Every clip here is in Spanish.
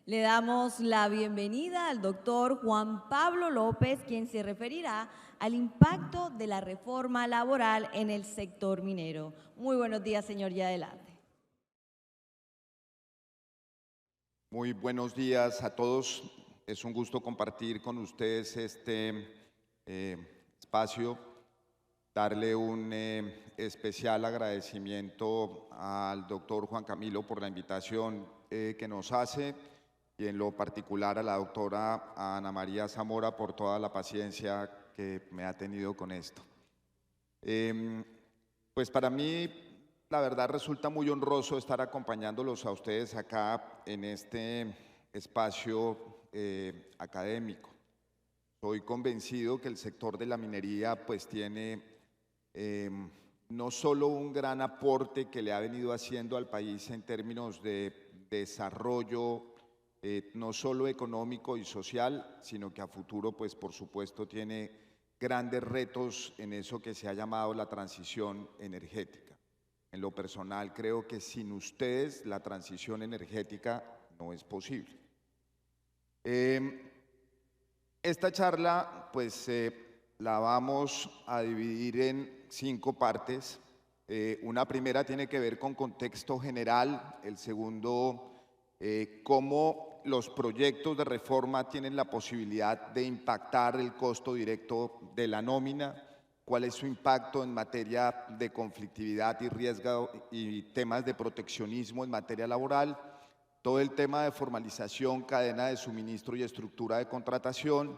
Le damos la bienvenida al doctor Juan Pablo López, quien se referirá al impacto de la reforma laboral en el sector minero. Muy buenos días, señor, y adelante. Muy buenos días a todos. Es un gusto compartir con ustedes este espacio, darle un especial agradecimiento al doctor Juan Camilo por la invitación que nos hace y en lo particular a la doctora Ana María Zamora por toda la paciencia que me ha tenido con esto. Pues para mí, la verdad, resulta muy honroso estar acompañándolos a ustedes acá en este espacio académico. Soy convencido que el sector de la minería pues tiene no solo un gran aporte que le ha venido haciendo al país en términos de desarrollo, no solo económico y social, sino que a futuro pues por supuesto tiene grandes retos en eso que se ha llamado la transición energética. En lo personal creo que sin ustedes la transición energética no es posible. Esta charla pues la vamos a dividir en 5 partes. Una primera tiene que ver con contexto general, el segundo cómo los proyectos de reforma tienen la posibilidad de impactar el costo directo de la nómina, cuál es su impacto en materia de conflictividad y riesgo y temas de proteccionismo en materia laboral, todo el tema de formalización, cadena de suministro y estructura de contratación,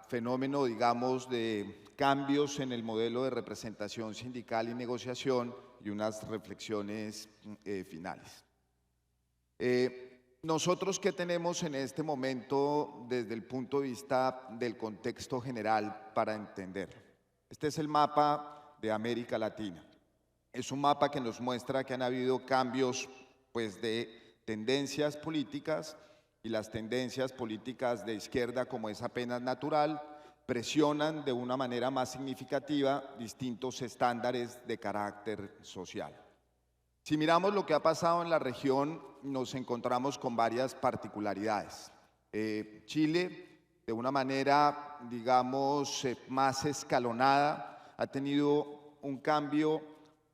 fenómeno, digamos, de cambios en el modelo de representación sindical y negociación y unas reflexiones finales. Nosotros, ¿qué tenemos en este momento desde el punto de vista del contexto general para entenderlo? Este es el mapa de América Latina. Es un mapa que nos muestra que han habido cambios pues, de tendencias políticas y las tendencias políticas de izquierda, como es apenas natural, presionan de una manera más significativa distintos estándares de carácter social. Si miramos lo que ha pasado en la región, nos encontramos con varias particularidades. Chile, de una manera, digamos, más escalonada, ha tenido un cambio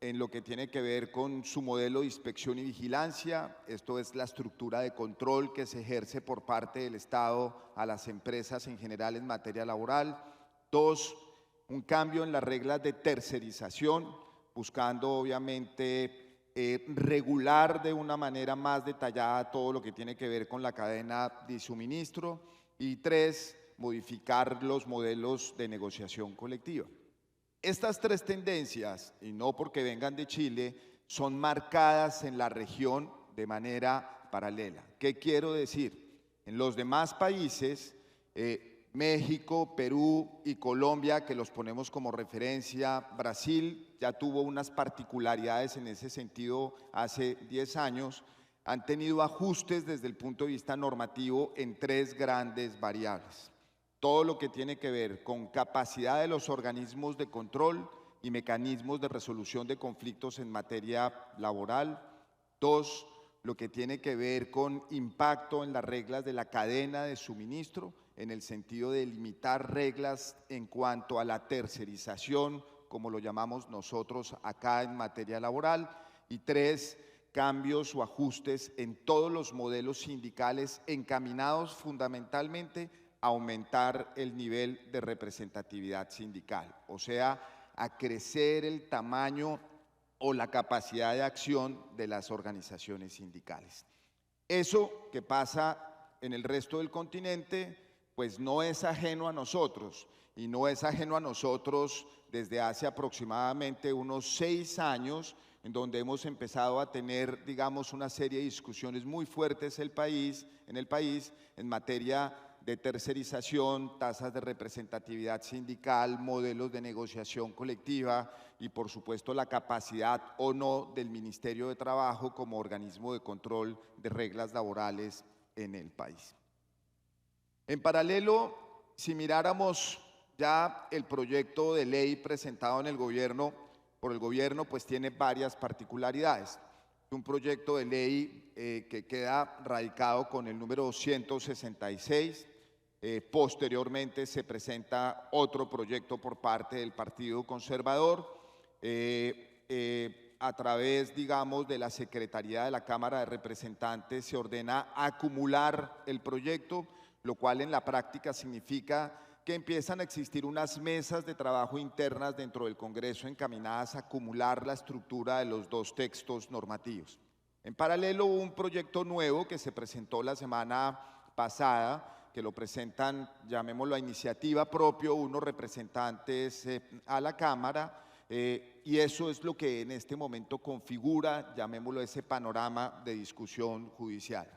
en lo que tiene que ver con su modelo de inspección y vigilancia. Esto es la estructura de control que se ejerce por parte del Estado a las empresas en general en materia laboral. 2, un cambio en las reglas de tercerización, buscando obviamente regular de una manera más detallada todo lo que tiene que ver con la cadena de suministro. Y 3, modificar los modelos de negociación colectiva. Estas 3 tendencias, y no porque vengan de Chile, son marcadas en la región de manera paralela. ¿Qué quiero decir? En los demás países, México, Perú y Colombia, que los ponemos como referencia, Brasil ya tuvo unas particularidades en ese sentido hace 10 años, han tenido ajustes desde el punto de vista normativo en 3 grandes variables. Todo lo que tiene que ver con capacidad de los organismos de control y mecanismos de resolución de conflictos en materia laboral. 2, lo que tiene que ver con impacto en las reglas de la cadena de suministro, en el sentido de limitar reglas en cuanto a la tercerización, como lo llamamos nosotros acá en materia laboral. Y 3, cambios o ajustes en todos los modelos sindicales encaminados fundamentalmente a aumentar el nivel de representatividad sindical, o sea, a crecer el tamaño o la capacidad de acción de las organizaciones sindicales. Eso que pasa en el resto del continente, pues no es ajeno a nosotros, y no es ajeno a nosotros desde hace aproximadamente unos 6 años, en donde hemos empezado a tener, digamos, una serie de discusiones muy fuertes en el país en materia de tercerización, tasas de representatividad sindical, modelos de negociación colectiva y, por supuesto, la capacidad o no del Ministerio de Trabajo como organismo de control de reglas laborales en el país. En paralelo, si miráramos ya el proyecto de ley presentado en el gobierno, por el gobierno, pues tiene varias particularidades. un proyecto de ley que queda radicado con el número 166. Posteriormente se presenta otro proyecto por parte del Partido Conservador. A través, digamos, de la Secretaría de la Cámara de Representantes se ordena acumular el proyecto, lo cual en la práctica significa que empiezan a existir unas mesas de trabajo internas dentro del Congreso encaminadas a acumular la estructura de los dos textos normativos. En paralelo hubo un proyecto nuevo que se presentó la semana pasada, que lo presentan, llamémoslo a iniciativa propio, unos representantes a la Cámara, y eso es lo que en este momento configura, llamémoslo, ese panorama de discusión judicial.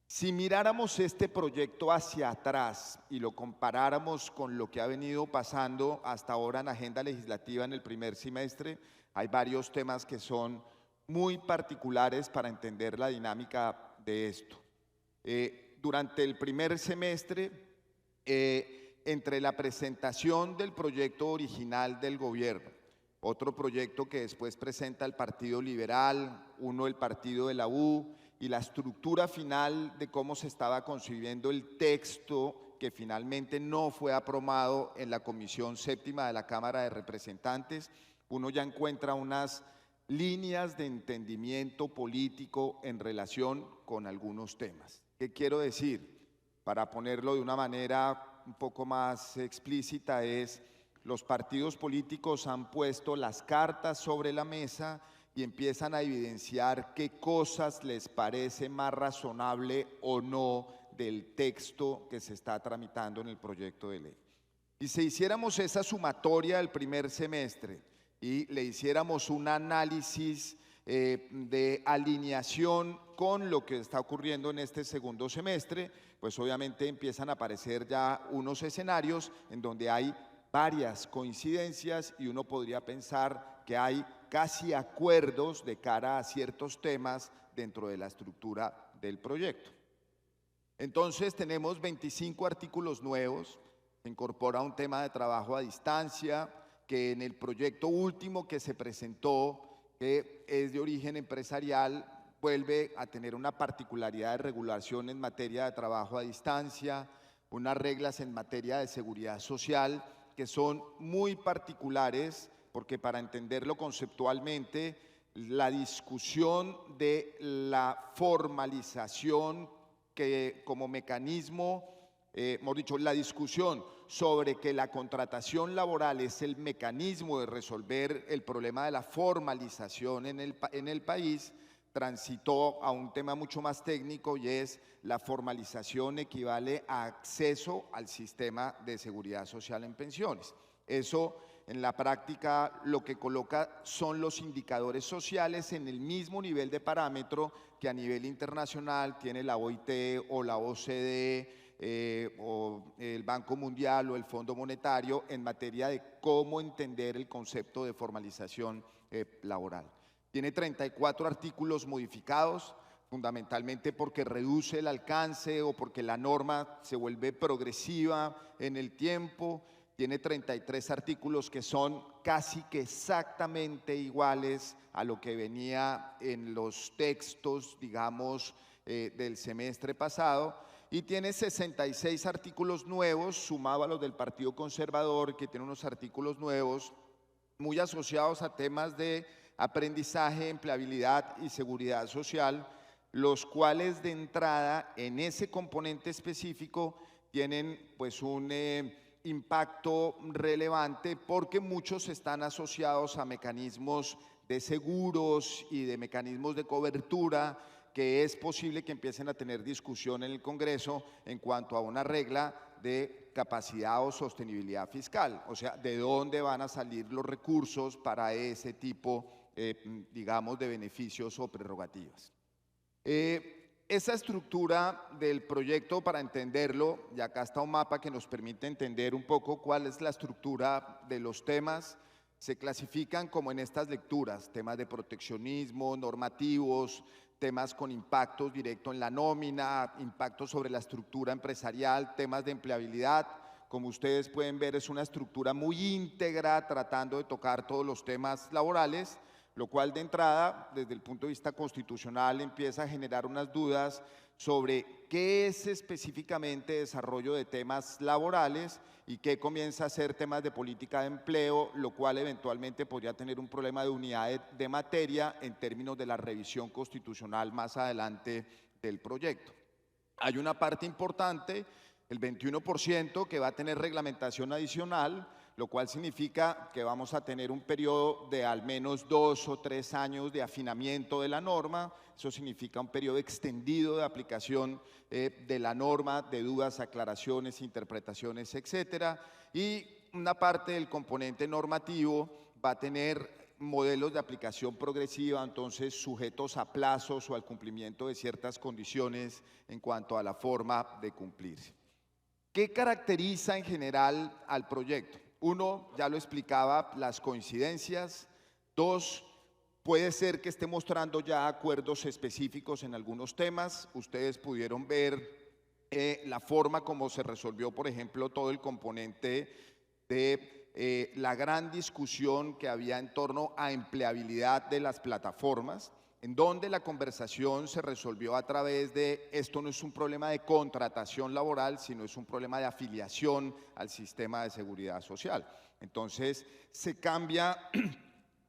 Si miráramos este proyecto hacia atrás y lo comparáramos con lo que ha venido pasando hasta ahora en agenda legislativa en el primer semestre, hay varios temas que son muy particulares para entender la dinámica de esto. Durante el primer semestre, entre la presentación del proyecto original del gobierno, otro proyecto que después presenta el Partido Liberal, uno el Partido de la U, y la estructura final de cómo se estaba concibiendo el texto que finalmente no fue aprobado en la Comisión Séptima de la Cámara de Representantes, uno ya encuentra unas líneas de entendimiento político en relación con algunos temas. ¿Qué quiero decir? Para ponerlo de una manera un poco más explícita es: los partidos políticos han puesto las cartas sobre la mesa y empiezan a evidenciar qué cosas les parece más razonable o no del texto que se está tramitando en el proyecto de ley. Y si hiciéramos esa sumatoria del primer semestre y le hiciéramos un análisis de alineación con lo que está ocurriendo en este segundo semestre, pues obviamente empiezan a aparecer ya unos escenarios en donde hay varias coincidencias y uno podría pensar que hay casi acuerdos de cara a ciertos temas dentro de la estructura del proyecto. Entonces tenemos 25 artículos nuevos, se incorpora un tema de trabajo a distancia que en el proyecto último que se presentó, que es de origen empresarial, vuelve a tener una particularidad de regulación en materia de trabajo a distancia, unas reglas en materia de seguridad social que son muy particulares, porque para entenderlo conceptualmente, la discusión de la formalización que como mecanismo, mejor dicho, la discusión sobre que la contratación laboral es el mecanismo de resolver el problema de la formalización en el país, transitó a un tema mucho más técnico y es: la formalización equivale a acceso al sistema de seguridad social en pensiones. Eso en la práctica lo que coloca son los indicadores sociales en el mismo nivel de parámetro que a nivel internacional tiene la OIT o la OCDE o el Banco Mundial o el Fondo Monetario en materia de cómo entender el concepto de formalización laboral. Tiene 34 artículos modificados, fundamentalmente porque reduce el alcance o porque la norma se vuelve progresiva en el tiempo. Tiene 33 artículos que son casi que exactamente iguales a lo que venía en los textos, digamos, del semestre pasado. Y tiene 66 artículos nuevos, sumado a los del Partido Conservador, que tiene unos artículos nuevos muy asociados a temas de aprendizaje, empleabilidad y seguridad social, los cuales de entrada en ese componente específico tienen pues un impacto relevante porque muchos están asociados a mecanismos de seguros y de mecanismos de cobertura que es posible que empiecen a tener discusión en el Congreso en cuanto a una regla de capacidad o sostenibilidad fiscal, o sea, de dónde van a salir los recursos para ese tipo digamos, de beneficios o prerrogativas. Esa estructura del proyecto, para entenderlo, y acá está un mapa que nos permite entender un poco cuál es la estructura de los temas, se clasifican como en estas lecturas: temas de proteccionismo, normativos, temas con impactos directos en la nómina, impactos sobre la estructura empresarial, temas de empleabilidad. Como ustedes pueden ver, es una estructura muy íntegra, tratando de tocar todos los temas laborales. lo cual de entrada, desde el punto de vista constitucional, empieza a generar unas dudas sobre qué es específicamente desarrollo de temas laborales y qué comienza a ser temas de política de empleo, lo cual eventualmente podría tener un problema de unidad de materia en términos de la revisión constitucional más adelante del proyecto. Hay una parte importante, el 21%, que va a tener reglamentación adicional, lo cual significa que vamos a tener un periodo de al menos 2 o 3 años de afinamiento de la norma. Eso significa un periodo extendido de aplicación de la norma, de dudas, aclaraciones, interpretaciones, etcétera. Y una parte del componente normativo va a tener modelos de aplicación progresiva, entonces sujetos a plazos o al cumplimiento de ciertas condiciones en cuanto a la forma de cumplirse. ¿Qué caracteriza en general al proyecto? Uno, ya lo explicaba, las coincidencias. Dos, puede ser que esté mostrando ya acuerdos específicos en algunos temas. Ustedes pudieron ver la forma como se resolvió, por ejemplo, todo el componente de la gran discusión que había en torno a empleabilidad de las plataformas, en donde la conversación se resolvió a través de esto no es un problema de contratación laboral, sino es un problema de afiliación al sistema de seguridad social. Entonces, se cambia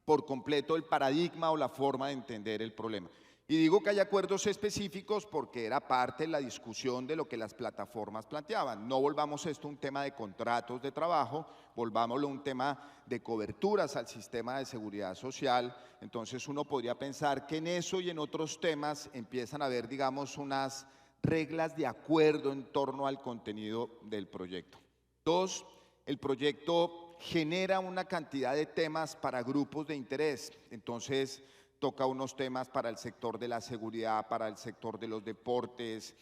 por completo el paradigma o la forma de entender el problema. Y digo que hay acuerdos específicos porque era parte de la discusión de lo que las plataformas planteaban. No volvamos esto un tema de contratos de trabajo, volvámoslo un tema de coberturas al sistema de seguridad social. Entonces uno podría pensar que en eso y en otros temas empiezan a haber, digamos, unas reglas de acuerdo en torno al contenido del proyecto. Dos, el proyecto genera una cantidad de temas para grupos de interés. Entonces, toca unos temas para el sector de la seguridad, para el sector de los deportes,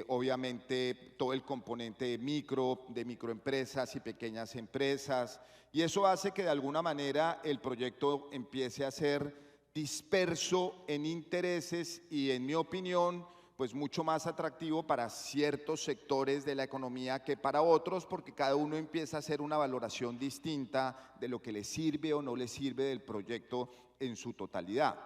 obviamente todo el componente de microempresas y pequeñas empresas, y eso hace que de alguna manera el proyecto empiece a ser disperso en intereses y, en mi opinión, pues mucho más atractivo para ciertos sectores de la economía que para otros, porque cada uno empieza a hacer una valoración distinta de lo que le sirve o no le sirve del proyecto en su totalidad.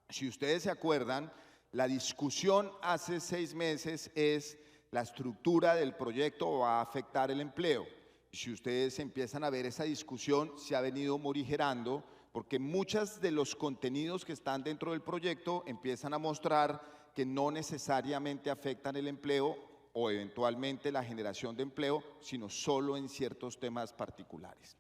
Si ustedes se acuerdan, la discusión hace 6 meses es la estructura del proyecto va a afectar el empleo. Si ustedes empiezan a ver esa discusión, se ha venido morigerando, porque muchos de los contenidos que están dentro del proyecto empiezan a mostrar que no necesariamente afectan el empleo o eventualmente la generación de empleo, sino solo en ciertos temas particulares.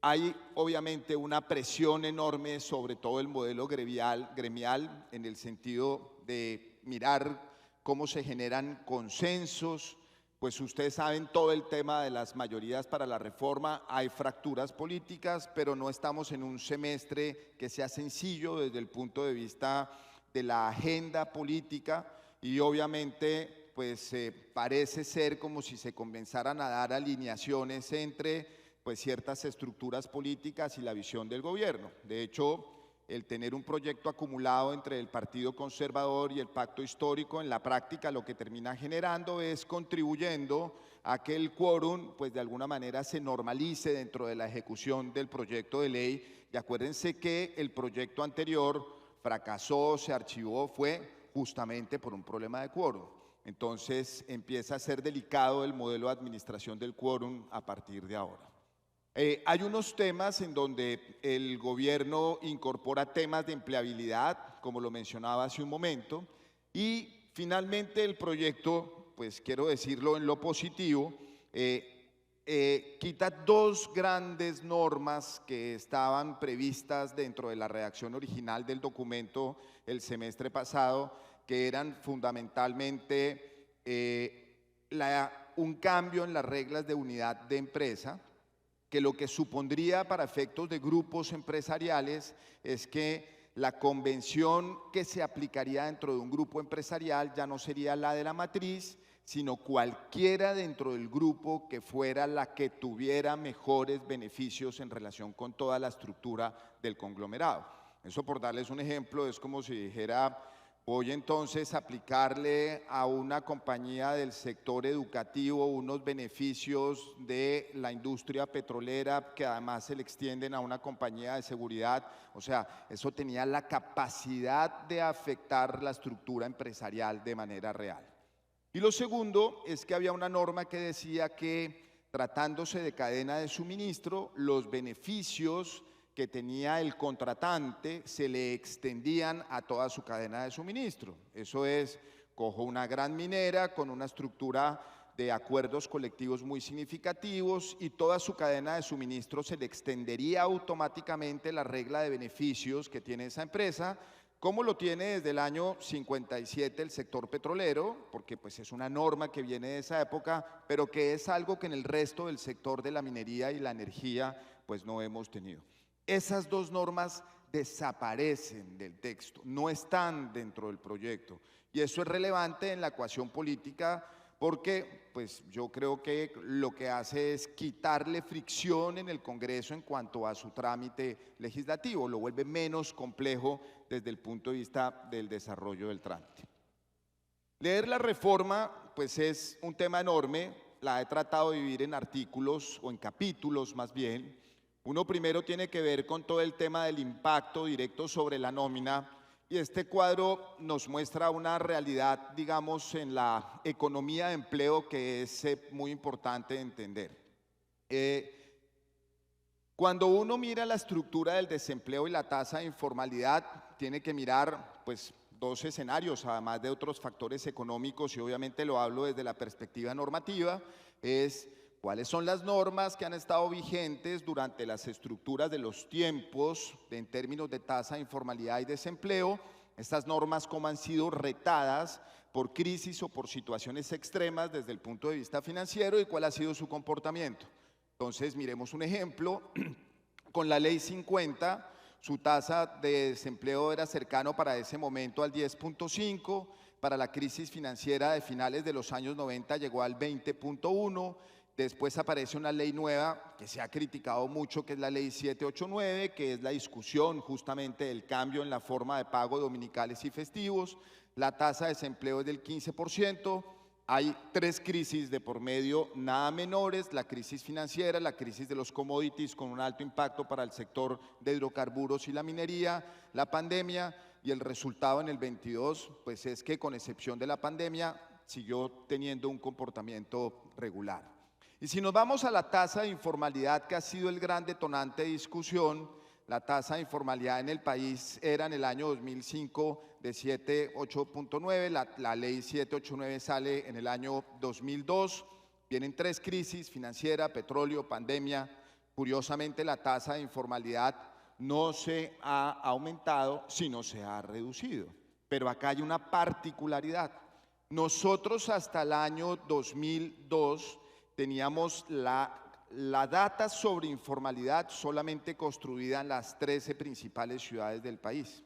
Hay obviamente una presión enorme sobre todo el modelo gremial en el sentido de mirar cómo se generan consensos. Pues ustedes saben todo el tema de las mayorías para la reforma, hay fracturas políticas, pero no estamos en un semestre que sea sencillo desde el punto de vista de la agenda política, y obviamente pues parece ser como si se comenzaran a dar alineaciones entre pues ciertas estructuras políticas y la visión del gobierno. De hecho, el tener un proyecto acumulado entre el Partido Conservador y el Pacto Histórico, en la práctica lo que termina generando es contribuyendo a que el quórum pues de alguna manera se normalice dentro de la ejecución del proyecto de ley. Y acuérdense que el proyecto anterior fracasó, se archivó, fue justamente por un problema de quórum. Entonces empieza a ser delicado el modelo de administración del quórum a partir de ahora. Hay unos temas en donde el gobierno incorpora temas de empleabilidad, como lo mencionaba hace un momento, y finalmente el proyecto, pues quiero decirlo en lo positivo, quita 2 grandes normas que estaban previstas dentro de la redacción original del documento el semestre pasado, que eran fundamentalmente un cambio en las reglas de unidad de empresa, que lo que supondría para efectos de grupos empresariales es que la convención que se aplicaría dentro de un grupo empresarial ya no sería la de la matriz, sino cualquiera dentro del grupo que fuera la que tuviera mejores beneficios en relación con toda la estructura del conglomerado. Eso, por darles un ejemplo, es como si dijera, voy entonces a aplicarle a una compañía del sector educativo unos beneficios de la industria petrolera que además se le extienden a una compañía de seguridad. O sea, eso tenía la capacidad de afectar la estructura empresarial de manera real. Y lo segundo es que había una norma que decía que, tratándose de cadena de suministro, los beneficios que tenía el contratante se le extendían a toda su cadena de suministro. Eso es, cojo una gran minera con una estructura de acuerdos colectivos muy significativos y toda su cadena de suministro se le extendería automáticamente la regla de beneficios que tiene esa empresa, como lo tiene desde el año 57 el sector petrolero, porque pues es una norma que viene de esa época, pero que es algo que en el resto del sector de la minería y la energía pues no hemos tenido. Esas dos normas desaparecen del texto, no están dentro del proyecto, y eso es relevante en la ecuación política porque pues yo creo que lo que hace es quitarle fricción en el Congreso en cuanto a su trámite legislativo, lo vuelve menos complejo desde el punto de vista del desarrollo del trámite. Leer la reforma pues es un tema enorme, la he tratado de dividir en artículos o en capítulos más bien. Uno primero tiene que ver con todo el tema del impacto directo sobre la nómina, y este cuadro nos muestra una realidad, digamos, en la economía de empleo que es muy importante entender. Cuando uno mira la estructura del desempleo y la tasa de informalidad, tiene que mirar pues dos escenarios, además de otros factores económicos, y obviamente lo hablo desde la perspectiva normativa, es cuáles son las normas que han estado vigentes durante las estructuras de los tiempos en términos de tasa de informalidad y desempleo, estas normas cómo han sido retadas por crisis o por situaciones extremas desde el punto de vista financiero y cuál ha sido su comportamiento. Entonces miremos un ejemplo, con la ley 50, su tasa de desempleo era cercano para ese momento al 10.5, para la crisis financiera de finales de los años 90 llegó al 20.1, después aparece una ley nueva que se ha criticado mucho, que es la ley 789, que es la discusión justamente del cambio en la forma de pago de dominicales y festivos. La tasa de desempleo es del 15%. Hay tres crisis de por medio nada menores: la crisis financiera, la crisis de los commodities con un alto impacto para el sector de hidrocarburos y la minería, la pandemia, y el resultado en el 22 pues es que, con excepción de la pandemia, siguió teniendo un comportamiento regular. Y si nos vamos a la tasa de informalidad, que ha sido el gran detonante de discusión, la tasa de informalidad en el país era en el año 2005 de 8.9, la ley 789 sale en el año 2002, vienen tres crisis: financiera, petróleo, pandemia. Curiosamente, la tasa de informalidad no se ha aumentado, sino se ha reducido. Pero acá hay una particularidad. Nosotros hasta el año 2002 teníamos la data sobre informalidad solamente construida en las 13 principales ciudades del país.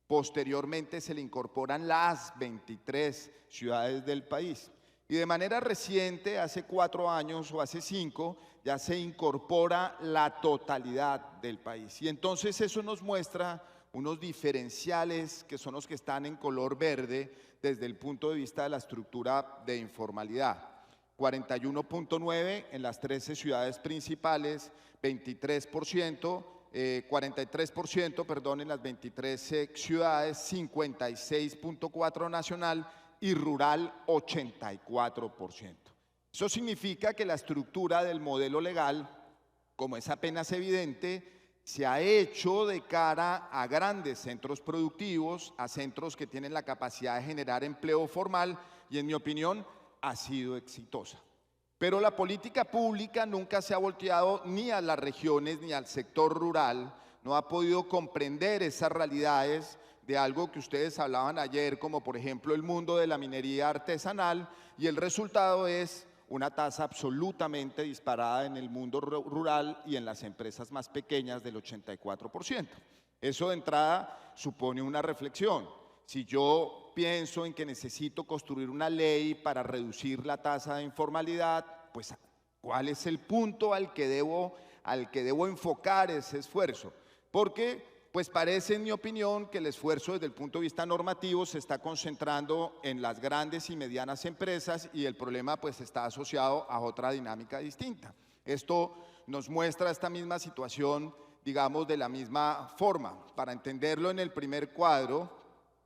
Posteriormente se le incorporan las 23 ciudades del país. Y de manera reciente, hace 4 años o hace 5, ya se incorpora la totalidad del país. Y entonces eso nos muestra unos diferenciales que son los que están en color verde desde el punto de vista de la estructura de informalidad. 41.9 en las 13 ciudades principales, 43%, perdón, en las 23 ciudades, 56.4 nacional y rural 84%. Eso significa que la estructura del modelo legal, como es apenas evidente, se ha hecho de cara a grandes centros productivos, a centros que tienen la capacidad de generar empleo formal, y en mi opinión ha sido exitosa. Pero la política pública nunca se ha volteado ni a las regiones ni al sector rural, no ha podido comprender esas realidades de algo que ustedes hablaban ayer, como por ejemplo el mundo de la minería artesanal, y el resultado es una tasa absolutamente disparada en el mundo rural y en las empresas más pequeñas del 84%. Eso de entrada supone una reflexión. Si yo pienso en que necesito construir una ley para reducir la tasa de informalidad, pues ¿cuál es el punto al que debo enfocar ese esfuerzo? Porque Pues parece, en mi opinión, que el esfuerzo desde el punto de vista normativo se está concentrando en las grandes y medianas empresas y el problema pues está asociado a otra dinámica distinta. Esto nos muestra esta misma situación, digamos, de la misma forma. Para entenderlo, en el primer cuadro,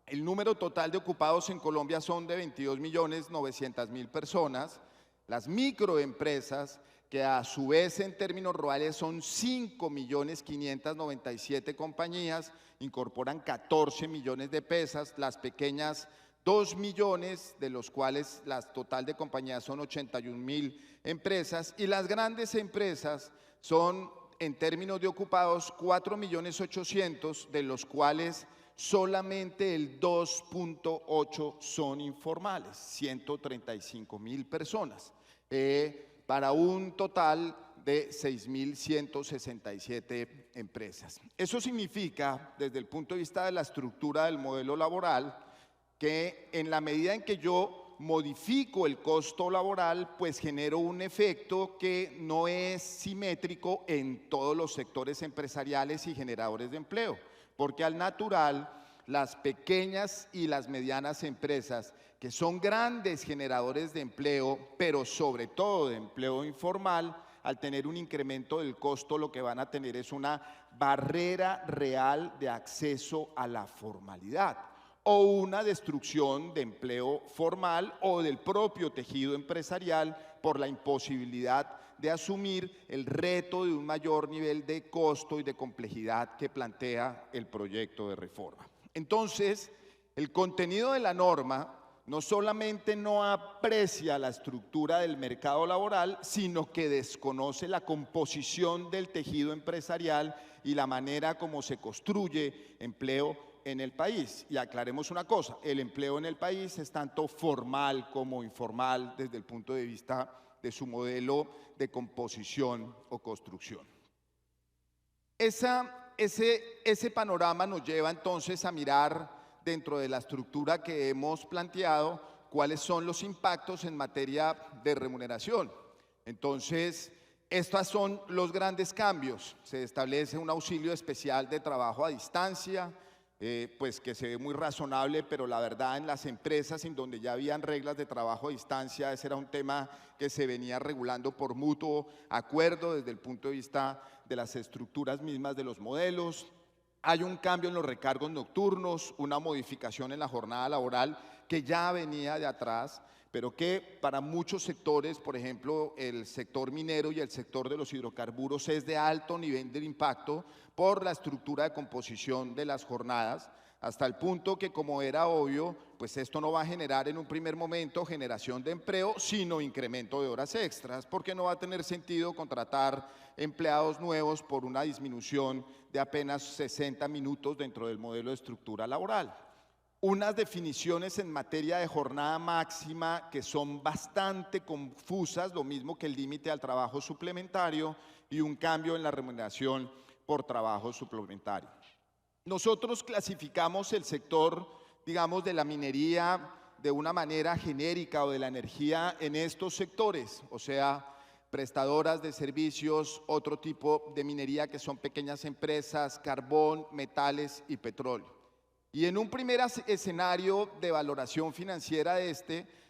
el número total de ocupados en Colombia son de 22.900.000 personas. Las microempresas, que a su vez en términos reales son 5.597.000 compañías, incorporan 14 millones de pesas, las pequeñas 2 millones, de los cuales la total de compañías son 81.000 empresas, y las grandes empresas son, en términos de ocupados, 4.800.000, de los cuales solamente el 2.8 son informales, 135.000 personas. Para un total de 6.167 empresas. Eso significa, desde el punto de vista de la estructura del modelo laboral, que en la medida en que yo modifico el costo laboral, pues genero un efecto que no es simétrico en todos los sectores empresariales y generadores de empleo, porque al natural, las pequeñas y las medianas empresas, que son grandes generadores de empleo, pero sobre todo de empleo informal, al tener un incremento del costo, lo que van a tener es una barrera real de acceso a la formalidad o una destrucción de empleo formal o del propio tejido empresarial por la imposibilidad de asumir el reto de un mayor nivel de costo y de complejidad que plantea el proyecto de reforma. Entonces, el contenido de la norma no solamente no aprecia la estructura del mercado laboral, sino que desconoce la composición del tejido empresarial y la manera como se construye empleo en el país. Y aclaremos una cosa, el empleo en el país es tanto formal como informal desde el punto de vista de su modelo de composición o construcción. Ese panorama nos lleva entonces a mirar dentro de la estructura que hemos planteado cuáles son los impactos en materia de remuneración. Entonces, estos son los grandes cambios. Se establece un auxilio especial de trabajo a distancia, pues que se ve muy razonable, pero la verdad en las empresas en donde ya habían reglas de trabajo a distancia, ese era un tema que se venía regulando por mutuo acuerdo desde el punto de vista de las estructuras mismas de los modelos. Hay un cambio en los recargos nocturnos, una modificación en la jornada laboral que ya venía de atrás, pero que para muchos sectores, por ejemplo, el sector minero y el sector de los hidrocarburos, es de alto nivel de impacto por la estructura de composición de las jornadas, hasta el punto que, como era obvio, pues esto no va a generar en un primer momento generación de empleo, sino incremento de horas extras, porque no va a tener sentido contratar empleados nuevos por una disminución de apenas 60 minutos dentro del modelo de estructura laboral. Unas definiciones en materia de jornada máxima que son bastante confusas, lo mismo que el límite al trabajo suplementario y un cambio en la remuneración por trabajo suplementario. Nosotros clasificamos el sector, digamos, de la minería de una manera genérica o de la energía en estos sectores, o sea, prestadoras de servicios, otro tipo de minería que son pequeñas empresas, carbón, metales y petróleo. Y en un primer escenario de valoración financiera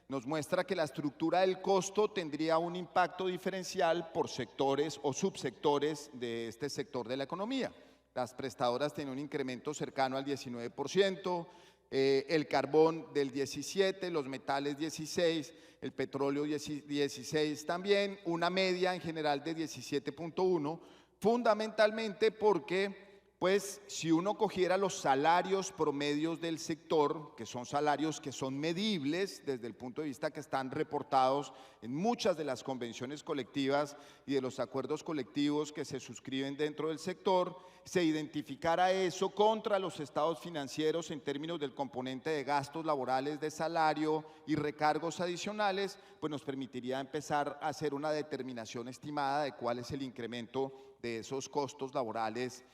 nos muestra que la estructura del costo tendría un impacto diferencial por sectores o subsectores de este sector de la economía. Las prestadoras tienen un incremento cercano al 19%, el carbón del 17%, los metales 16%, el petróleo 16% también, una media en general de 17.1%, fundamentalmente porque pues si uno cogiera los salarios promedios del sector, que son salarios que son medibles desde el punto de vista que están reportados en muchas de las convenciones colectivas y de los acuerdos colectivos que se suscriben dentro del sector, se identificara eso contra los estados financieros en términos del componente de gastos laborales de salario y recargos adicionales, pues nos permitiría empezar a hacer una determinación estimada de cuál es el incremento de esos costos laborales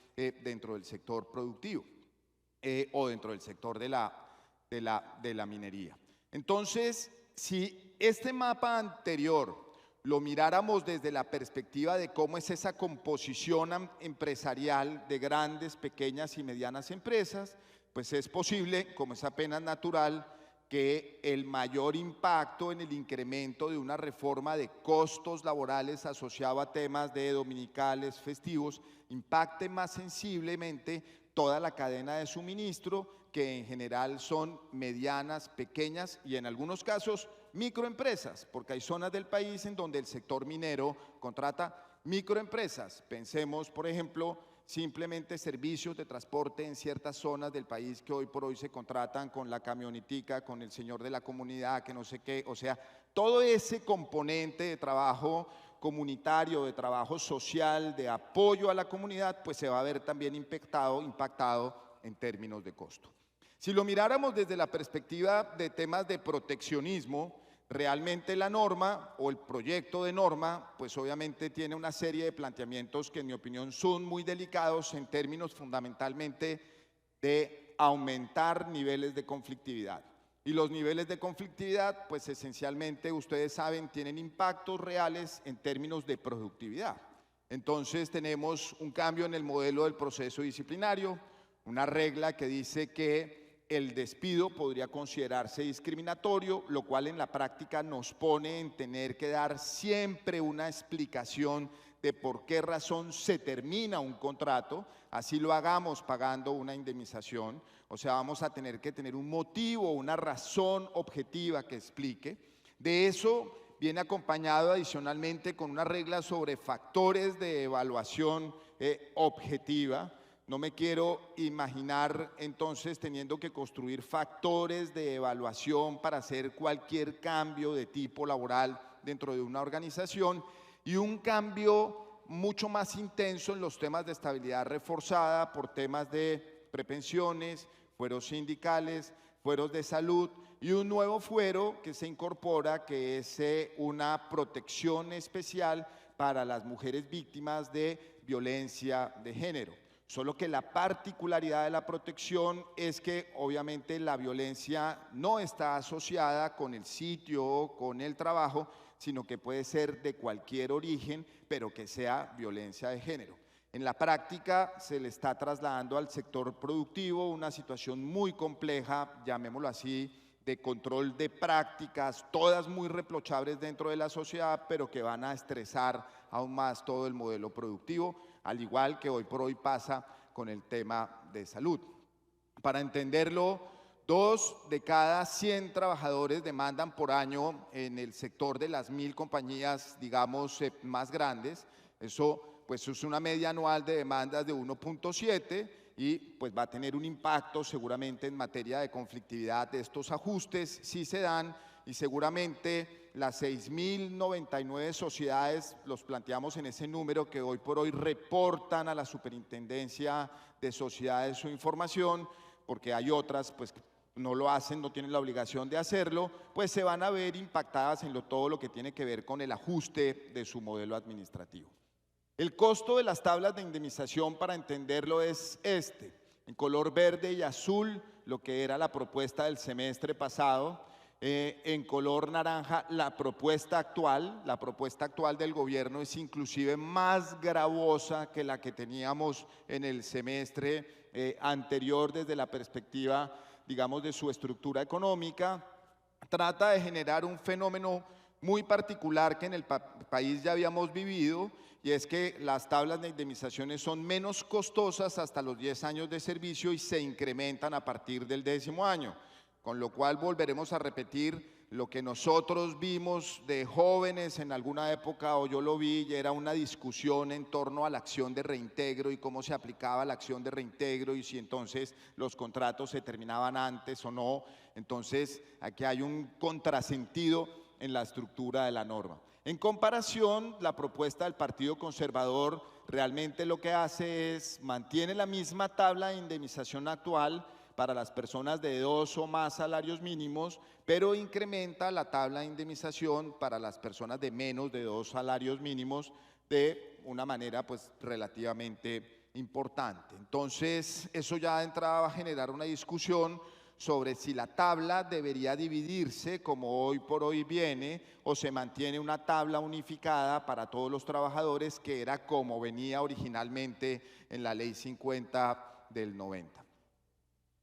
dentro del sector productivo o dentro del sector de la minería. Entonces, si este mapa anterior lo miráramos desde la perspectiva de cómo es esa composición empresarial de grandes, pequeñas y medianas empresas, pues es posible, como es apenas natural, que el mayor impacto en el incremento de una reforma de costos laborales asociado a temas de dominicales, festivos, impacte más sensiblemente toda la cadena de suministro, que en general son medianas, pequeñas y en algunos casos microempresas, porque hay zonas del país en donde el sector minero contrata microempresas. Pensemos, por ejemplo, simplemente servicios de transporte en ciertas zonas del país que hoy por hoy se contratan con la camionetica, con el señor de la comunidad, que no sé qué, o sea, todo ese componente de trabajo comunitario, de trabajo social, de apoyo a la comunidad, pues se va a ver también impactado en términos de costo. Si lo miráramos desde la perspectiva de temas de proteccionismo, realmente la norma o el proyecto de norma, pues obviamente tiene una serie de planteamientos que en mi opinión son muy delicados en términos fundamentalmente de aumentar niveles de conflictividad. Y los niveles de conflictividad, pues esencialmente, ustedes saben, tienen impactos reales en términos de productividad. Entonces tenemos un cambio en el modelo del proceso disciplinario, una regla que dice que el despido podría considerarse discriminatorio, lo cual en la práctica nos pone en tener que dar siempre una explicación de por qué razón se termina un contrato, así lo hagamos pagando una indemnización. O sea, vamos a tener que tener un motivo, una razón objetiva que explique. De eso viene acompañado adicionalmente con una regla sobre factores de evaluación objetiva. No me quiero imaginar entonces teniendo que construir factores de evaluación para hacer cualquier cambio de tipo laboral dentro de una organización, y un cambio mucho más intenso en los temas de estabilidad reforzada por temas de prepensiones, fueros sindicales, fueros de salud y un nuevo fuero que se incorpora, que es una protección especial para las mujeres víctimas de violencia de género. Solo que la particularidad de la protección es que obviamente la violencia no está asociada con el sitio o con el trabajo, sino que puede ser de cualquier origen, pero que sea violencia de género. En la práctica se le está trasladando al sector productivo una situación muy compleja, llamémoslo así, de control de prácticas, todas muy reprochables dentro de la sociedad, pero que van a estresar aún más todo el modelo productivo, al igual que hoy por hoy pasa con el tema de salud. Para entenderlo, 2 de cada 100 trabajadores demandan por año en el sector de las 1000 compañías, digamos, más grandes. Eso pues es una media anual de demandas de 1.7 y pues va a tener un impacto seguramente en materia de conflictividad de estos ajustes si se dan, y seguramente las 6.099 sociedades, los planteamos en ese número, que hoy por hoy reportan a la Superintendencia de Sociedades su información, porque hay otras pues que no lo hacen, no tienen la obligación de hacerlo, pues se van a ver impactadas en todo lo que tiene que ver con el ajuste de su modelo administrativo. El costo de las tablas de indemnización, para entenderlo, es este. En color verde y azul, lo que era la propuesta del semestre pasado. En color naranja, la propuesta actual del gobierno es inclusive más gravosa que la que teníamos en el semestre anterior desde la perspectiva, digamos, de su estructura económica. Trata de generar un fenómeno muy particular que en el país ya habíamos vivido, y es que las tablas de indemnizaciones son menos costosas hasta los 10 años de servicio y se incrementan a partir del 10º año. Con lo cual volveremos a repetir lo que nosotros vimos de jóvenes en alguna época, o yo lo vi, y era una discusión en torno a la acción de reintegro y cómo se aplicaba la acción de reintegro y si entonces los contratos se terminaban antes o no. Entonces aquí hay un contrasentido en la estructura de la norma. En comparación, la propuesta del Partido Conservador realmente lo que hace es mantiene la misma tabla de indemnización actual para las personas de 2 o más salarios mínimos, pero incrementa la tabla de indemnización para las personas de menos de 2 salarios mínimos de una manera pues relativamente importante. Entonces, eso ya de entrada va a generar una discusión sobre si la tabla debería dividirse como hoy por hoy viene o se mantiene una tabla unificada para todos los trabajadores, que era como venía originalmente en la Ley 50 del 90.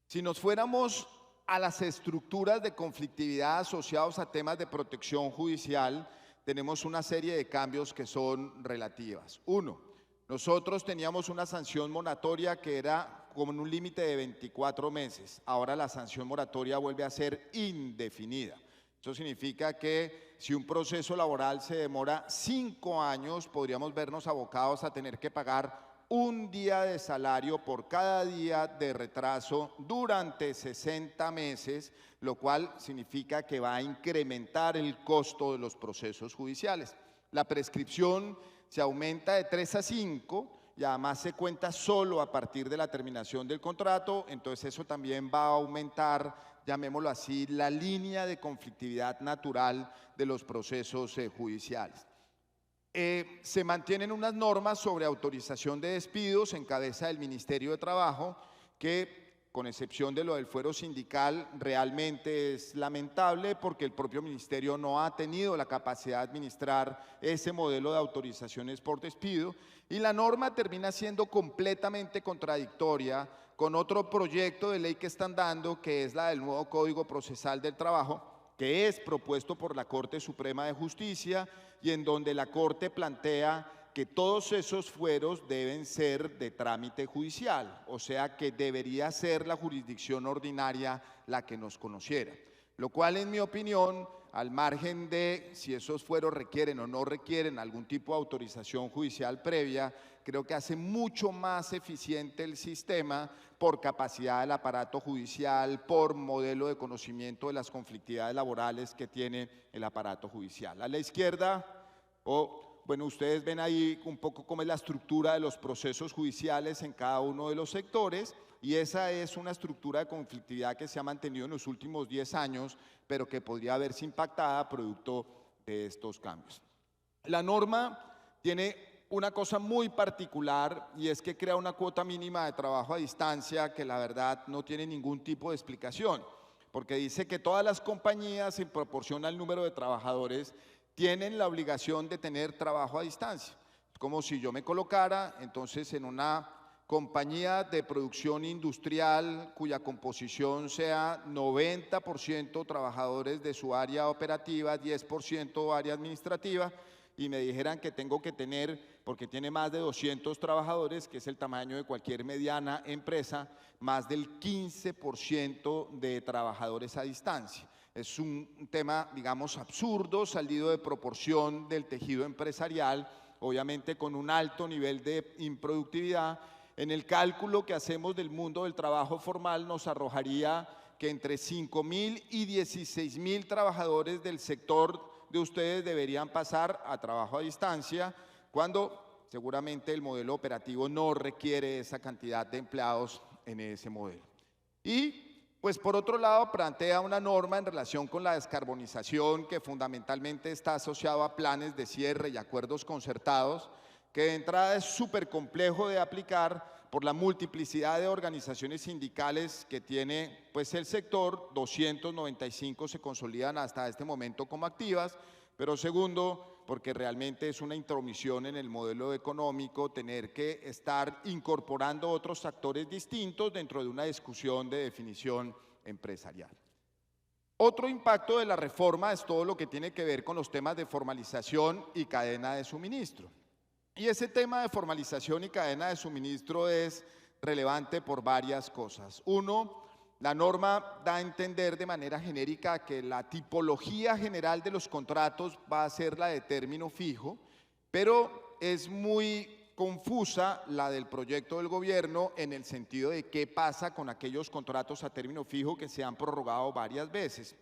Si nos fuéramos a las estructuras de conflictividad asociados a temas de protección judicial, tenemos una serie de cambios que son relativas. Uno, nosotros teníamos una sanción moratoria que era como en un límite de 24 meses. Ahora la sanción moratoria vuelve a ser indefinida. Eso significa que si un proceso laboral se demora 5 años, podríamos vernos abocados a tener que pagar un día de salario por cada día de retraso durante 60 meses, lo cual significa que va a incrementar el costo de los procesos judiciales. La prescripción se aumenta de 3 a 5 y además se cuenta solo a partir de la terminación del contrato, entonces eso también va a aumentar, llamémoslo así, la línea de conflictividad natural de los procesos judiciales. Se mantienen unas normas sobre autorización de despidos en cabeza del Ministerio de Trabajo que, con excepción de lo del fuero sindical, realmente es lamentable porque el propio ministerio no ha tenido la capacidad de administrar ese modelo de autorizaciones por despido, y la norma termina siendo completamente contradictoria con otro proyecto de ley que están dando, que es la del nuevo Código Procesal del Trabajo, que es propuesto por la Corte Suprema de Justicia y en donde la Corte plantea que todos esos fueros deben ser de trámite judicial, o sea que debería ser la jurisdicción ordinaria la que nos conociera, lo cual, en mi opinión, al margen de si esos fueros requieren o no requieren algún tipo de autorización judicial previa, creo que hace mucho más eficiente el sistema por capacidad del aparato judicial, por modelo de conocimiento de las conflictividades laborales que tiene el aparato judicial. A la izquierda, bueno, ustedes ven ahí un poco cómo es la estructura de los procesos judiciales en cada uno de los sectores, y esa es una estructura de conflictividad que se ha mantenido en los últimos 10 años, pero que podría verse impactada producto de estos cambios. La norma tiene una cosa muy particular, y es que crea una cuota mínima de trabajo a distancia que la verdad no tiene ningún tipo de explicación, porque dice que todas las compañías, en proporción al número de trabajadores, tienen la obligación de tener trabajo a distancia. Es como si yo me colocara entonces en una compañía de producción industrial cuya composición sea 90% trabajadores de su área operativa, 10% área administrativa, y me dijeran que tengo que tener, porque tiene más de 200 trabajadores, que es el tamaño de cualquier mediana empresa, más del 15% de trabajadores a distancia. Es un tema, digamos, absurdo, salido de proporción del tejido empresarial, obviamente con un alto nivel de improductividad. En el cálculo que hacemos del mundo del trabajo formal nos arrojaría que entre 5.000 y 16.000 trabajadores del sector de ustedes deberían pasar a trabajo a distancia, cuando seguramente el modelo operativo no requiere esa cantidad de empleados en ese modelo. Y pues por otro lado plantea una norma en relación con la descarbonización que fundamentalmente está asociado a planes de cierre y acuerdos concertados, que de entrada es súper complejo de aplicar por la multiplicidad de organizaciones sindicales que tiene pues el sector. 295 se consolidan hasta este momento como activas, pero segundo, porque realmente es una intromisión en el modelo económico tener que estar incorporando otros actores distintos dentro de una discusión de definición empresarial. Otro impacto de la reforma es todo lo que tiene que ver con los temas de formalización y cadena de suministro. Y ese tema de formalización y cadena de suministro es relevante por varias cosas. Uno, la norma da a entender de manera genérica que la tipología general de los contratos va a ser la de término fijo, pero es muy confusa la del proyecto del gobierno en el sentido de qué pasa con aquellos contratos a término fijo que se han prorrogado varias veces,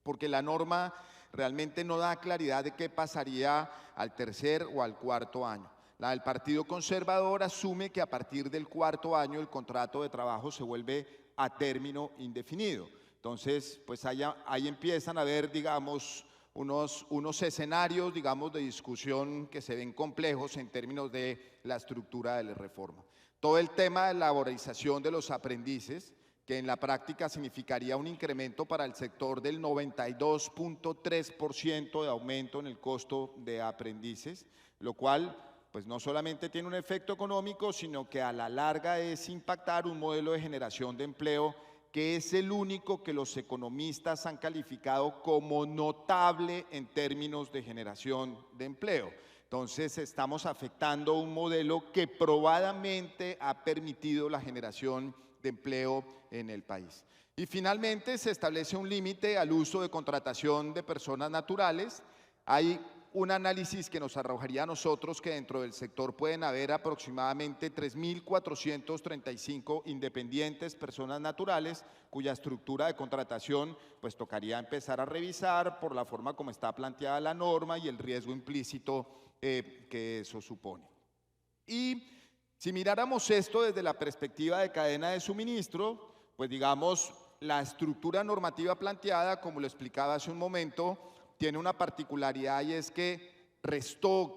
porque la norma realmente no da claridad de qué pasaría al tercer o al cuarto año. La del Partido Conservador asume que a partir del cuarto año el contrato de trabajo se vuelve a término indefinido. Entonces, pues ahí empiezan a haber, digamos, unos escenarios, digamos, de discusión que se ven complejos en términos de la estructura de la reforma. Todo el tema de laborización de los aprendices, que en la práctica significaría un incremento para el sector del 92.3% de aumento en el costo de aprendices, lo cual pues no solamente tiene un efecto económico, sino que a la larga es impactar un modelo de generación de empleo que es el único que los economistas han calificado como notable en términos de generación de empleo. Entonces estamos afectando un modelo que probadamente ha permitido la generación de empleo en el país. Y finalmente se establece un límite al uso de contratación de personas naturales. Hay un análisis que nos arrojaría a nosotros que dentro del sector pueden haber aproximadamente 3.435 independientes, personas naturales, cuya estructura de contratación pues tocaría empezar a revisar por la forma como está planteada la norma y el riesgo implícito que eso supone. Y si miráramos esto desde la perspectiva de cadena de suministro, pues digamos, la estructura normativa planteada, como lo explicaba hace un momento, tiene una particularidad y es que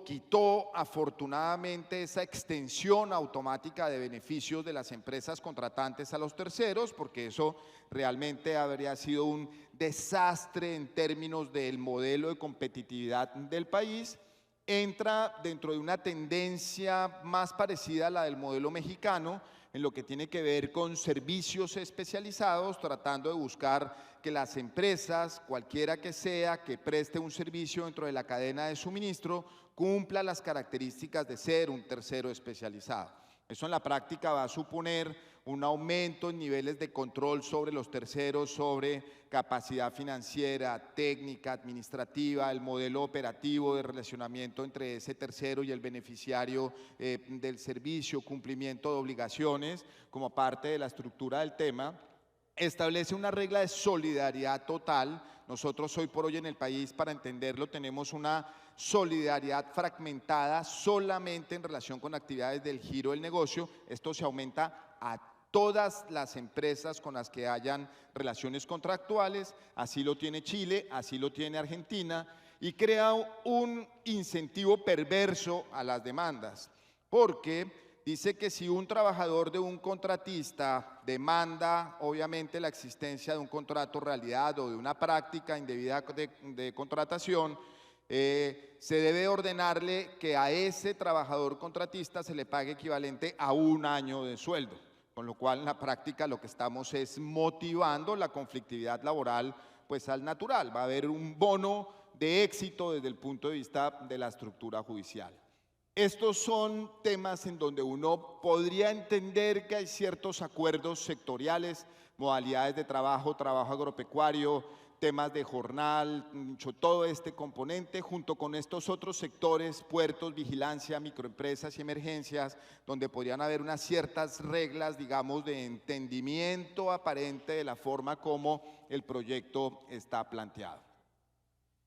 quitó afortunadamente esa extensión automática de beneficios de las empresas contratantes a los terceros, porque eso realmente habría sido un desastre en términos del modelo de competitividad del país. Entra dentro de una tendencia más parecida a la del modelo mexicano, en lo que tiene que ver con servicios especializados, tratando de buscar que las empresas, cualquiera que sea, que preste un servicio dentro de la cadena de suministro, cumpla las características de ser un tercero especializado. Eso en la práctica va a suponer un aumento en niveles de control sobre los terceros, sobre capacidad financiera, técnica, administrativa, el modelo operativo de relacionamiento entre ese tercero y el beneficiario del servicio, cumplimiento de obligaciones como parte de la estructura del tema. Establece una regla de solidaridad total. Nosotros hoy por hoy en el país, para entenderlo, tenemos una solidaridad fragmentada solamente en relación con actividades del giro del negocio. Esto se aumenta a todas las empresas con las que hayan relaciones contractuales. Así lo tiene Chile, así lo tiene Argentina, y crea un incentivo perverso a las demandas, porque dice que si un trabajador de un contratista demanda, obviamente, la existencia de un contrato realidad o de una práctica indebida de contratación, se debe ordenarle que a ese trabajador contratista se le pague equivalente a un año de sueldo, con lo cual en la práctica lo que estamos es motivando la conflictividad laboral pues al natural. Va a haber un bono de éxito desde el punto de vista de la estructura judicial. Estos son temas en donde uno podría entender que hay ciertos acuerdos sectoriales, modalidades de trabajo, trabajo agropecuario, temas de jornal, todo este componente, junto con estos otros sectores, puertos, vigilancia, microempresas y emergencias, donde podrían haber unas ciertas reglas, digamos, de entendimiento aparente de la forma como el proyecto está planteado.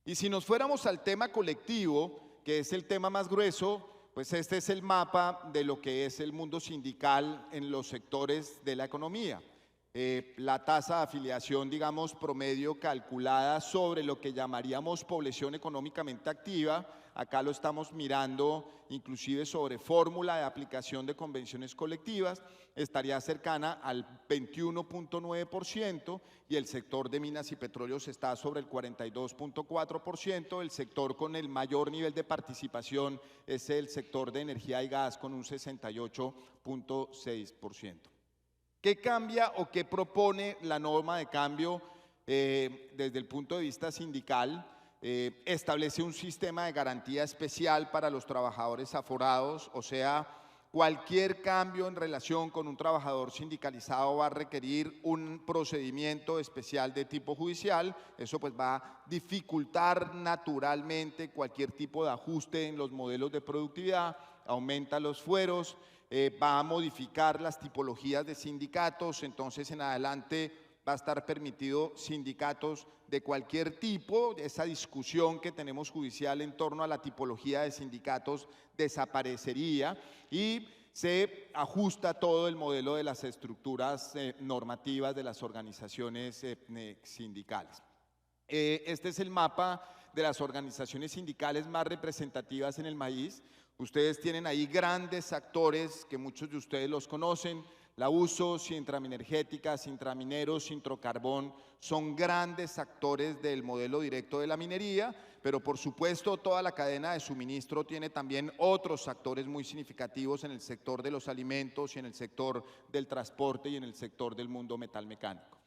Y si nos fuéramos al tema colectivo, que es el tema más grueso, pues este es el mapa de lo que es el mundo sindical en los sectores de la economía. La tasa de afiliación, digamos, promedio calculada sobre lo que llamaríamos población económicamente activa. Acá lo estamos mirando inclusive sobre fórmula de aplicación de convenciones colectivas, estaría cercana al 21.9% y el sector de minas y petróleos está sobre el 42.4%. El sector con el mayor nivel de participación es el sector de energía y gas con un 68.6%. ¿Qué cambia o qué propone la norma de cambio desde el punto de vista sindical? Establece un sistema de garantía especial para los trabajadores aforados, o sea, cualquier cambio en relación con un trabajador sindicalizado va a requerir un procedimiento especial de tipo judicial. Eso pues va a dificultar naturalmente cualquier tipo de ajuste en los modelos de productividad, aumenta los fueros, va a modificar las tipologías de sindicatos. Entonces en adelante va a estar permitido sindicatos de cualquier tipo. Esa discusión que tenemos judicial en torno a la tipología de sindicatos desaparecería y se ajusta todo el modelo de las estructuras normativas de las organizaciones sindicales. Este es el mapa de las organizaciones sindicales más representativas en el país. Ustedes tienen ahí grandes actores que muchos de ustedes los conocen: La Uso, Sintrami Energética, Sintramineros, Sintrocarbón son grandes actores del modelo directo de la minería, pero por supuesto toda la cadena de suministro tiene también otros actores muy significativos en el sector de los alimentos y en el sector del transporte y en el sector del mundo metalmecánico.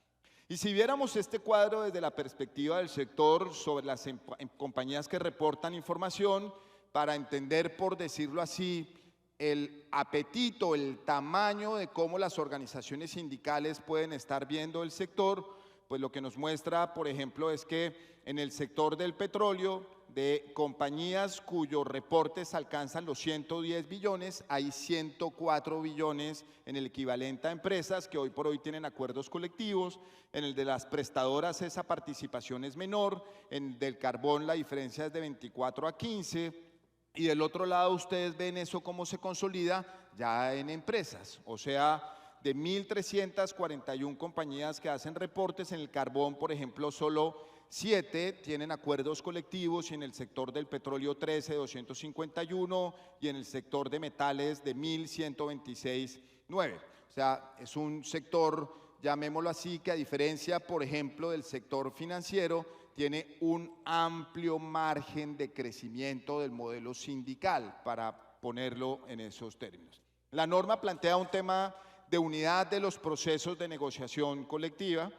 Y si viéramos este cuadro desde la perspectiva del sector sobre las compañías que reportan información, para entender, por decirlo así, el apetito, el tamaño de cómo las organizaciones sindicales pueden estar viendo el sector, pues lo que nos muestra, por ejemplo, es que en el sector del petróleo, de compañías cuyos reportes alcanzan los 110 billones, hay 104 billones en el equivalente a empresas que hoy por hoy tienen acuerdos colectivos. En el de las prestadoras esa participación es menor, en el del carbón la diferencia es de 24 a 15, y del otro lado ustedes ven eso cómo se consolida ya en empresas, o sea, de 1.341 compañías que hacen reportes, en el carbón, por ejemplo, solo 7 tienen acuerdos colectivos, y en el sector del petróleo 13, 251, y en el sector de metales de 1.126, 9. O sea, es un sector, llamémoslo así, que a diferencia, por ejemplo, del sector financiero, tiene un amplio margen de crecimiento del modelo sindical, para ponerlo en esos términos. La norma plantea un tema de unidad de los procesos de negociación colectiva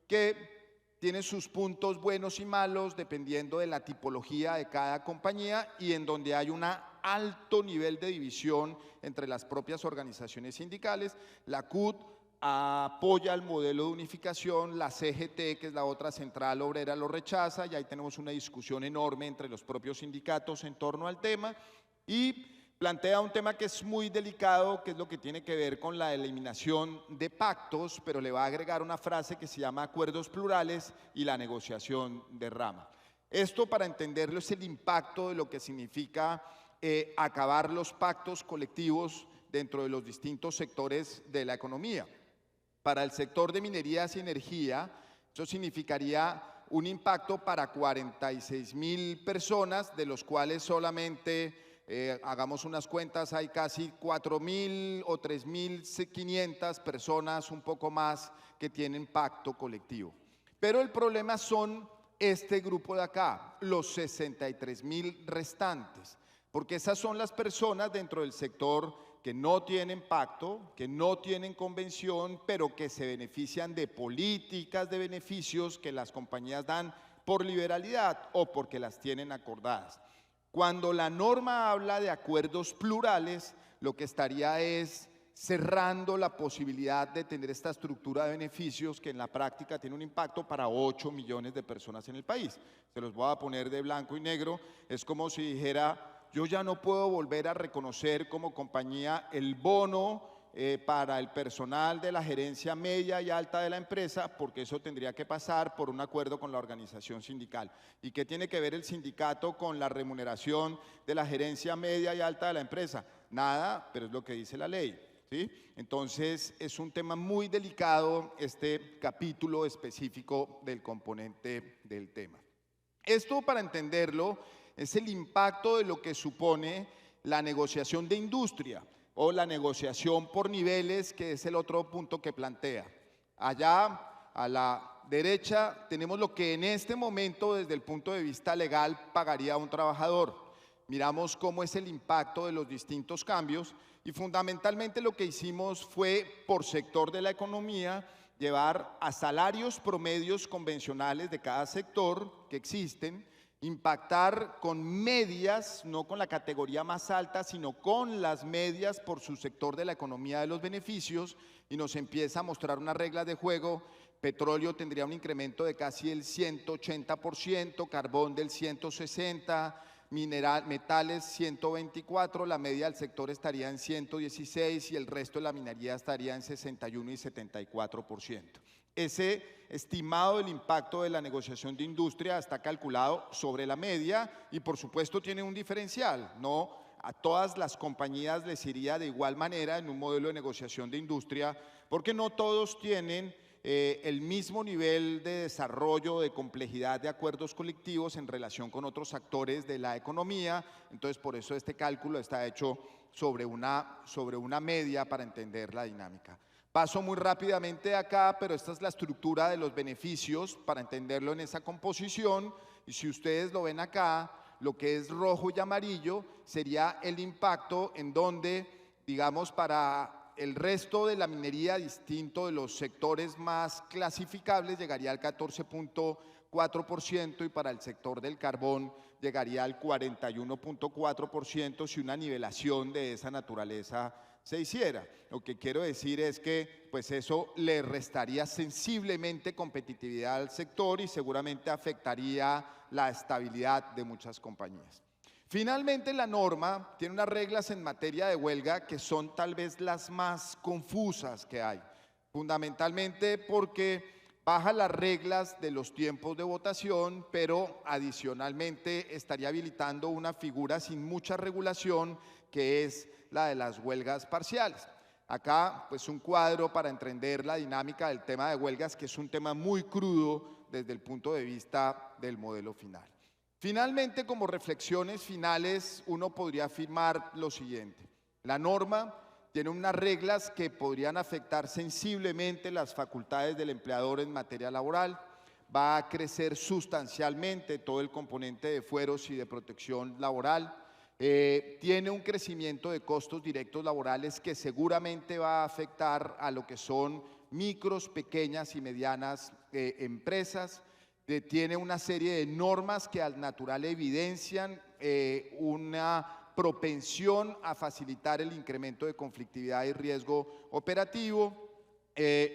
que tiene sus puntos buenos y malos dependiendo de la tipología de cada compañía, y en donde hay un alto nivel de división entre las propias organizaciones sindicales. La CUT apoya el modelo de unificación, la CGT, que es la otra central obrera, lo rechaza, y ahí tenemos una discusión enorme entre los propios sindicatos en torno al tema, y plantea un tema que es muy delicado, que es lo que tiene que ver con la eliminación de pactos, pero le va a agregar una frase que se llama acuerdos plurales y la negociación de rama. Esto, para entenderlo, es el impacto de lo que significa acabar los pactos colectivos dentro de los distintos sectores de la economía. Para el sector de minerías y energía, eso significaría un impacto para 46.000 personas, de los cuales solamente, hagamos unas cuentas, hay casi 4.000 o 3.500 personas, un poco más, que tienen pacto colectivo. Pero el problema son este grupo de acá, los 63.000 restantes, porque esas son las personas dentro del sector que no tienen pacto, que no tienen convención, pero que se benefician de políticas de beneficios que las compañías dan por liberalidad o porque las tienen acordadas. Cuando la norma habla de acuerdos plurales, lo que estaría es cerrando la posibilidad de tener esta estructura de beneficios que en la práctica tiene un impacto para 8 millones de personas en el país. Se los voy a poner de blanco y negro. Es como si dijera: yo ya no puedo volver a reconocer como compañía el bono para el personal de la gerencia media y alta de la empresa, porque eso tendría que pasar por un acuerdo con la organización sindical. ¿Y qué tiene que ver el sindicato con la remuneración de la gerencia media y alta de la empresa? Nada, pero es lo que dice la ley, ¿sí? Entonces es un tema muy delicado este capítulo específico del componente del tema. Esto, para entenderlo, es el impacto de lo que supone la negociación de industria o la negociación por niveles, que es el otro punto que plantea. Allá a la derecha tenemos lo que en este momento, desde el punto de vista legal, pagaría un trabajador. Miramos cómo es el impacto de los distintos cambios, y fundamentalmente lo que hicimos fue, por sector de la economía, llevar a salarios promedios convencionales de cada sector que existen, impactar con medias, no con la categoría más alta, sino con las medias por su sector de la economía de los beneficios, y nos empieza a mostrar unas reglas de juego. Petróleo tendría un incremento de casi el 180%, carbón del 160%, metales 124%, la media del sector estaría en 116% y el resto de la minería estaría en 61 y 74%. Ese estimado del impacto de la negociación de industria está calculado sobre la media, y por supuesto tiene un diferencial. No a todas las compañías les iría de igual manera en un modelo de negociación de industria, porque no todos tienen el mismo nivel de desarrollo, de complejidad de acuerdos colectivos en relación con otros actores de la economía. Entonces, por eso este cálculo está hecho sobre una media, para entender la dinámica. Paso muy rápidamente acá, pero esta es la estructura de los beneficios para entenderlo en esa composición. Y si ustedes lo ven acá, lo que es rojo y amarillo sería el impacto en donde, digamos, para el resto de la minería, distinto de los sectores más clasificables, llegaría al 14.4% y para el sector del carbón llegaría al 41.4% si una nivelación de esa naturaleza se hiciera. Lo que quiero decir es que pues eso le restaría sensiblemente competitividad al sector y seguramente afectaría la estabilidad de muchas compañías. Finalmente, la norma tiene unas reglas en materia de huelga que son tal vez las más confusas que hay, fundamentalmente porque baja las reglas de los tiempos de votación, pero adicionalmente estaría habilitando una figura sin mucha regulación que es la de las huelgas parciales. Acá, pues un cuadro para entender la dinámica del tema de huelgas, que es un tema muy crudo desde el punto de vista del modelo final. Finalmente, como reflexiones finales, uno podría afirmar lo siguiente. La norma tiene unas reglas que podrían afectar sensiblemente las facultades del empleador en materia laboral. Va a crecer sustancialmente todo el componente de fueros y de protección laboral. Tiene un crecimiento de costos directos laborales que seguramente va a afectar a lo que son micros, pequeñas y medianas empresas. Tiene una serie de normas que al natural evidencian una propensión a facilitar el incremento de conflictividad y riesgo operativo.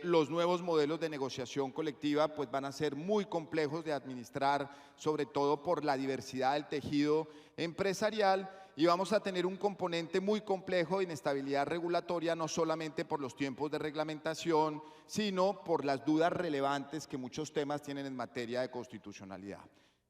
Los nuevos modelos de negociación colectiva pues van a ser muy complejos de administrar, sobre todo por la diversidad del tejido empresarial, y vamos a tener un componente muy complejo de inestabilidad regulatoria, no solamente por los tiempos de reglamentación, sino por las dudas relevantes que muchos temas tienen en materia de constitucionalidad.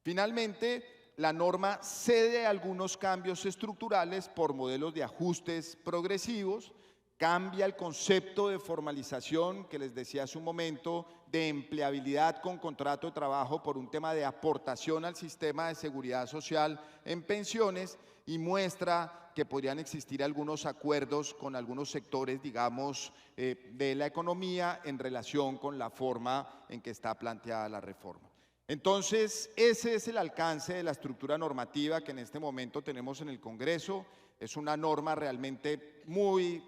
Finalmente, la norma cede algunos cambios estructurales por modelos de ajustes progresivos, cambia el concepto de formalización que les decía hace un momento, de empleabilidad con contrato de trabajo por un tema de aportación al sistema de seguridad social en pensiones, y muestra que podrían existir algunos acuerdos con algunos sectores, digamos, de la economía en relación con la forma en que está planteada la reforma. Entonces, ese es el alcance de la estructura normativa que en este momento tenemos en el Congreso. Es una norma realmente muy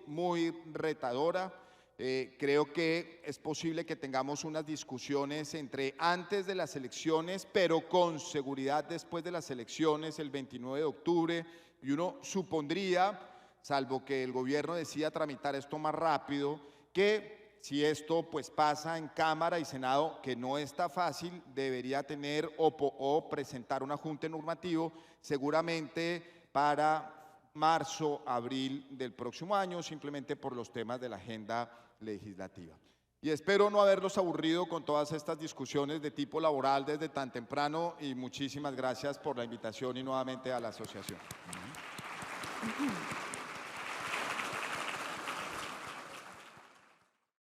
retadora. Creo que es posible que tengamos unas discusiones entre antes de las elecciones, pero con seguridad después de las elecciones, el 29 de octubre, y uno supondría, salvo que el gobierno decida tramitar esto más rápido, que si esto pues pasa en Cámara y Senado, que no está fácil, debería tener o presentar un ajuste normativo seguramente para marzo, abril del próximo año, simplemente por los temas de la agenda legislativa. Y espero no haberlos aburrido con todas estas discusiones de tipo laboral desde tan temprano, y muchísimas gracias por la invitación y nuevamente a la asociación.